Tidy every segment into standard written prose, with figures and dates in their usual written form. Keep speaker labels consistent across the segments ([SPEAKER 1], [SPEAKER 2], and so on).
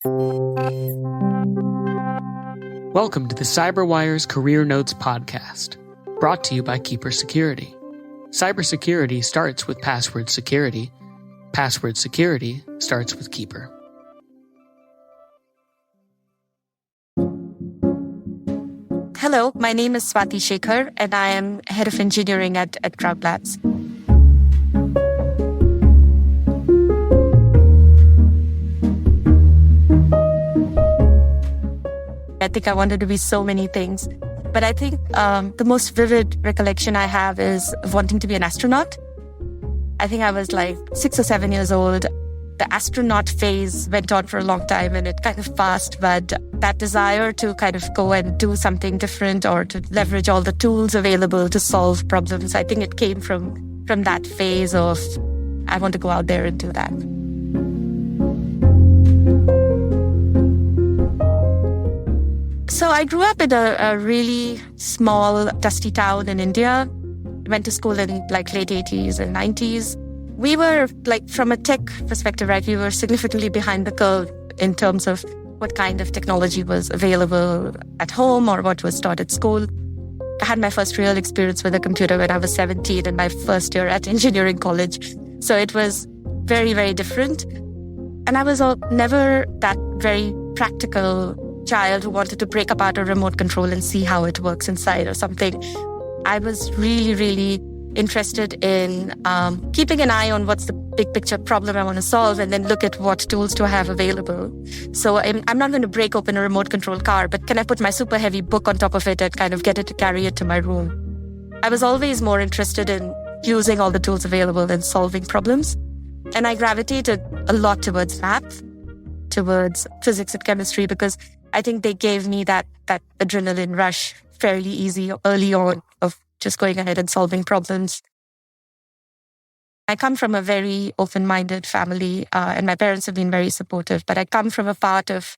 [SPEAKER 1] Welcome to the CyberWire's Career Notes podcast, brought to you by Keeper Security. Cybersecurity starts with password security. Password security starts with Keeper.
[SPEAKER 2] Hello, my name is Swati Shekhar, and I am head of engineering at Crowd Labs. I think I wanted to be so many things, but I think the most vivid recollection I have is wanting to be an astronaut. I think I was like 6 or 7 years old. The astronaut phase went on for a long time and it kind of passed, but that desire to kind of go and do something different or to leverage all the tools available to solve problems, I think it came from that phase of, I want to go out there and do that. So I grew up in a really small, dusty town in India. Went to school in like late 80s and 90s. We were like, from a tech perspective, right, we were significantly behind the curve in terms of what kind of technology was available at home or what was taught at school. I had my first real experience with a computer when I was 17 in my first year at engineering college. So it was very, very different. And I was never that very practical child who wanted to break apart a remote control and see how it works inside or something. I was really, really interested in keeping an eye on what's the big picture problem I want to solve and then look at what tools do I have available. So I'm not going to break open a remote control car, but can I put my super heavy book on top of it and kind of get it to carry it to my room? I was always more interested in using all the tools available and solving problems. And I gravitated a lot towards math, towards physics and chemistry, because I think they gave me that adrenaline rush fairly easy early on of just going ahead and solving problems. I come from a very open-minded family, and my parents have been very supportive, but I come from a part of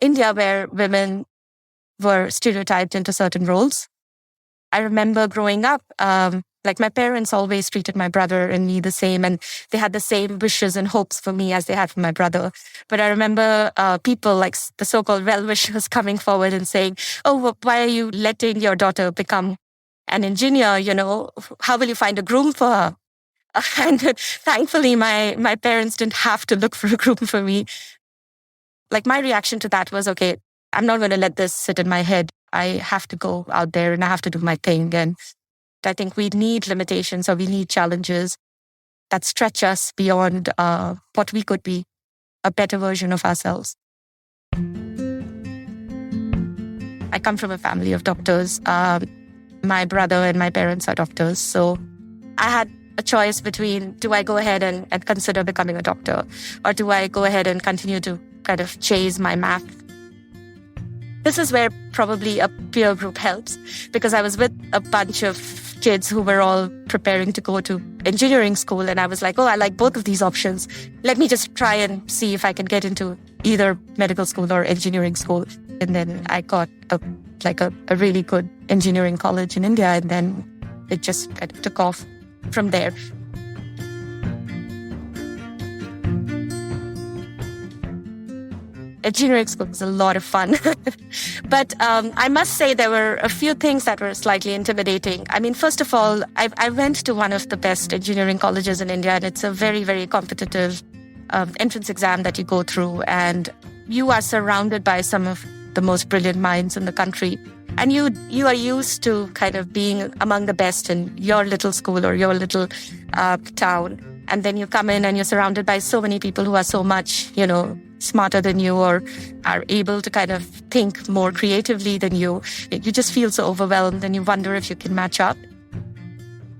[SPEAKER 2] India where women were stereotyped into certain roles. I remember growing up, like my parents always treated my brother and me the same, and they had the same wishes and hopes for me as they had for my brother. But I remember people like the so-called well-wishers coming forward and saying, oh, why are you letting your daughter become an engineer? You know, how will you find a groom for her? And thankfully, my parents didn't have to look for a groom for me. Like my reaction to that was, okay, I'm not going to let this sit in my head. I have to go out there and I have to do my thing. And I think we need limitations or we need challenges that stretch us beyond what we could be, a better version of ourselves. I come from a family of doctors. My brother and my parents are doctors. So I had a choice between, do I go ahead and consider becoming a doctor? Or do I go ahead and continue to kind of chase my math? This is where probably a peer group helps, because I was with a bunch of kids who were all preparing to go to engineering school. And I was like, oh, I like both of these options. Let me just try and see if I can get into either medical school or engineering school. And then I got a really good engineering college in India. And then it just kind of took off from there. Engineering school was a lot of fun. But I must say there were a few things that were slightly intimidating. I mean, first of all, I went to one of the best engineering colleges in India, and it's a very, very competitive entrance exam that you go through. And you are surrounded by some of the most brilliant minds in the country. And you are used to kind of being among the best in your little school or your little town. And then you come in and you're surrounded by so many people who are so much, smarter than you or are able to kind of think more creatively than you. You just feel so overwhelmed and you wonder if you can match up.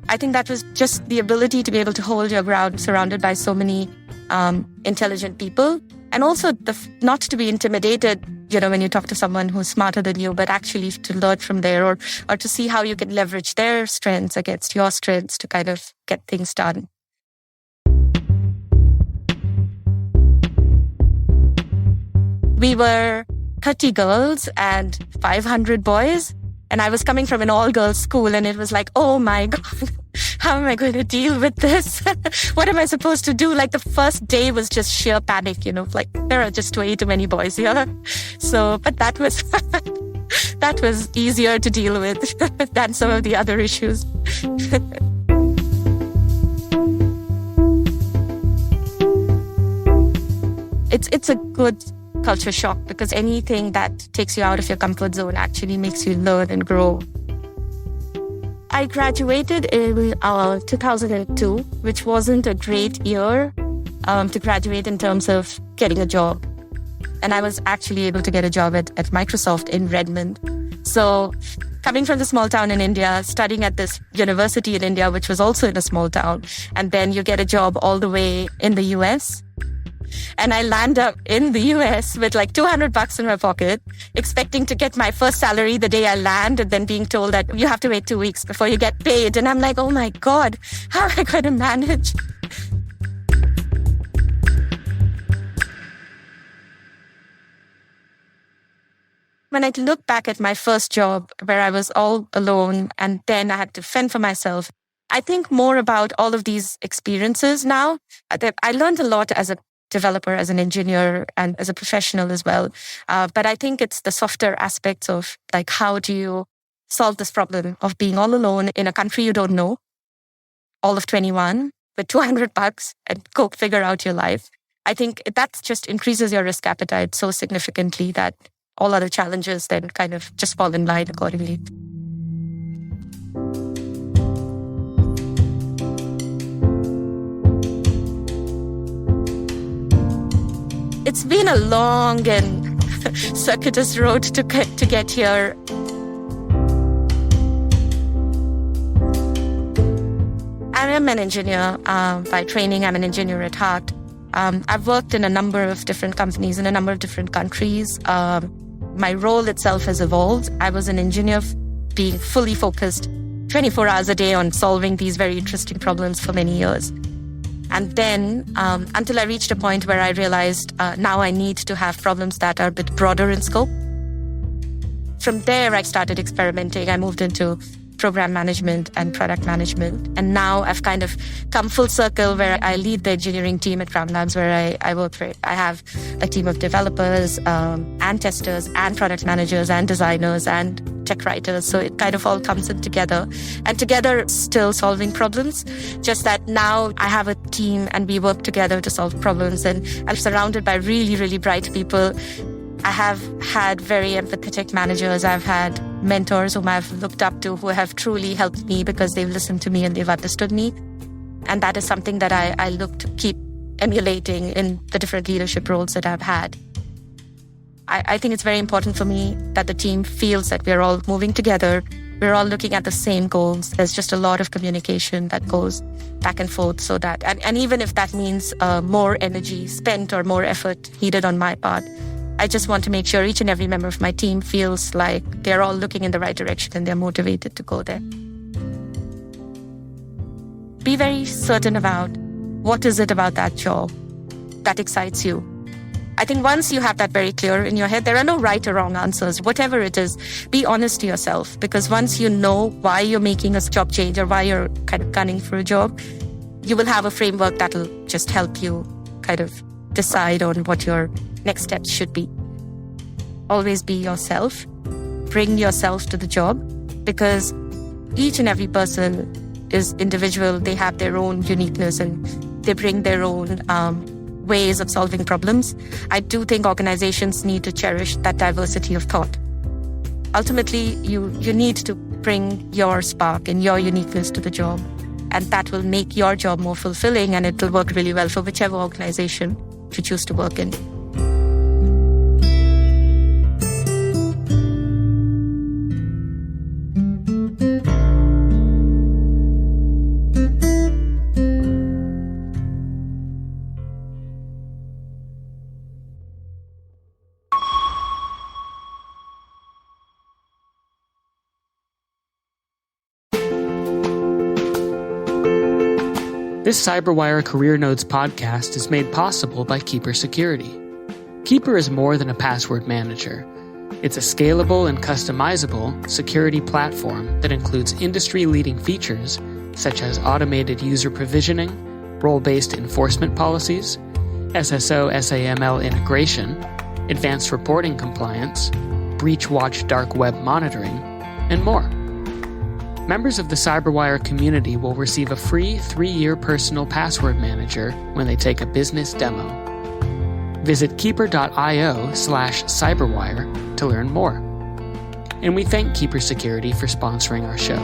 [SPEAKER 2] I think that was just the ability to be able to hold your ground surrounded by so many intelligent people. And also not to be intimidated, when you talk to someone who's smarter than you, but actually to learn from there or to see how you can leverage their strengths against your strengths to kind of get things done. We were 30 girls and 500 boys. And I was coming from an all-girls school and it was like, oh my God, how am I going to deal with this? What am I supposed to do? Like the first day was just sheer panic, like there are just way too many boys here. So, but that was, that was easier to deal with than some of the other issues. It's a good culture shock because anything that takes you out of your comfort zone actually makes you learn and grow. I graduated in 2002, which wasn't a great year to graduate in terms of getting a job. And I was actually able to get a job at Microsoft in Redmond. So coming from the small town in India, studying at this university in India, which was also in a small town, and then you get a job all the way in the US. And I land up in the US with like $200 in my pocket, expecting to get my first salary the day I land, and then being told that you have to wait 2 weeks before you get paid. And I'm like, oh my God, how am I going to manage? When I look back at my first job where I was all alone and then I had to fend for myself, I think more about all of these experiences now. I learned a lot as a developer, as an engineer, and as a professional as well. But I think it's the softer aspects of like, how do you solve this problem of being all alone in a country you don't know, all of 21, with $200 and go figure out your life. I think that just increases your risk appetite so significantly that all other challenges then kind of just fall in line accordingly. It's been a long and circuitous road to get here. I am an engineer by training. I'm an engineer at heart. I've worked in a number of different companies in a number of different countries. My role itself has evolved. I was an engineer being fully focused 24 hours a day on solving these very interesting problems for many years. And then until I reached a point where I realized now I need to have problems that are a bit broader in scope. From there, I started experimenting. I moved into program management and product management. And now I've kind of come full circle where I lead the engineering team at Crown Labs, where I work for. I have a team of developers and testers and product managers and designers and tech writers. So it kind of all comes in together. And together, still solving problems. Just that now I have a team and we work together to solve problems. And I'm surrounded by really, really bright people. I have had very empathetic managers. I've had mentors whom I've looked up to who have truly helped me because they've listened to me and they've understood me. And that is something that I look to keep emulating in the different leadership roles that I've had. I think it's very important for me that the team feels that we're all moving together. We're all looking at the same goals. There's just a lot of communication that goes back and forth so that, and even if that means more energy spent or more effort needed on my part, I just want to make sure each and every member of my team feels like they're all looking in the right direction and they're motivated to go there. Be very certain about what is it about that job that excites you. I think once you have that very clear in your head, there are no right or wrong answers. Whatever it is, be honest to yourself. Because once you know why you're making a job change or why you're kind of gunning for a job, you will have a framework that will just help you kind of decide on what your next steps should be. Always be yourself. Bring yourself to the job because each and every person is individual. They have their own uniqueness and they bring their own ways of solving problems. I do think organizations need to cherish that diversity of thought. Ultimately, you need to bring your spark and your uniqueness to the job, and that will make your job more fulfilling and it will work really well for whichever organization you choose to work in.
[SPEAKER 1] This CyberWire Career Notes podcast is made possible by Keeper Security. Keeper is more than a password manager. It's a scalable and customizable security platform that includes industry-leading features such as automated user provisioning, role-based enforcement policies, SSO/SAML integration, advanced reporting compliance, breach watch dark web monitoring, and more. Members of the CyberWire community will receive a free 3-year personal password manager when they take a business demo. Visit keeper.io/cyberwire to learn more. And we thank Keeper Security for sponsoring our show.